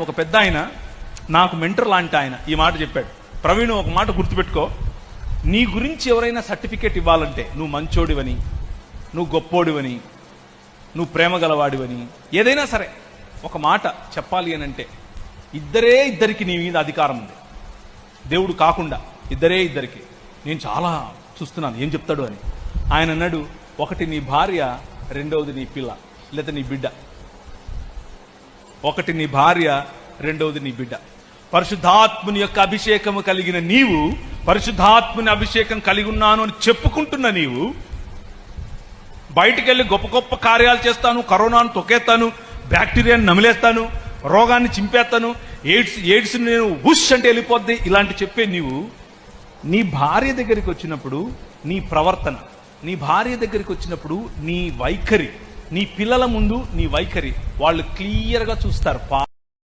ఒక పెద్ద ఆయన, నాకు మెంటర్ లాంటి ఆయన ఈ మాట చెప్పాడు. ప్రవీణ్, ఒక మాట గుర్తుపెట్టుకో, నీ గురించి ఎవరైనా సర్టిఫికేట్ ఇవ్వాలంటే నువ్వు మంచోడివని, నువ్వు గొప్పోడివని, నువ్వు ప్రేమ గలవాడివని, ఏదైనా సరే ఒక మాట చెప్పాలి అని అంటే ఇద్దరికి నీ మీద అధికారం ఉంది. దేవుడు కాకుండా ఇద్దరికి. నేను చాలా చూస్తున్నాను ఏం చెప్తాడు అని. ఆయన అన్నాడు, ఒకటి నీ భార్య, రెండవది నీ పిల్ల లేదా నీ బిడ్డ. ఒకటి నీ భార్య, రెండవది నీ బిడ్డ. పరిశుద్ధాత్ముని యొక్క అభిషేకము కలిగిన నీవు, పరిశుద్ధాత్ముని అభిషేకం కలిగి ఉన్నాను అని చెప్పుకుంటున్న నీవు బయటికెళ్ళి గొప్ప గొప్ప కార్యాలు చేస్తాను, కరోనాను తొక్కేస్తాను, బ్యాక్టీరియాని నమిలేస్తాను, రోగాన్ని చింపేస్తాను, ఎయిడ్స్ నేను ఉష్ అంటే వెళ్ళిపోద్ది, ఇలాంటి చెప్పే నీవు నీ భార్య దగ్గరికి వచ్చినప్పుడు నీ ప్రవర్తన, నీ భార్య దగ్గరికి వచ్చినప్పుడు నీ వైఖరి, నీ పిల్లల ముందు నీ వైఖరి వాళ్ళు క్లియర్గా చూస్తారు.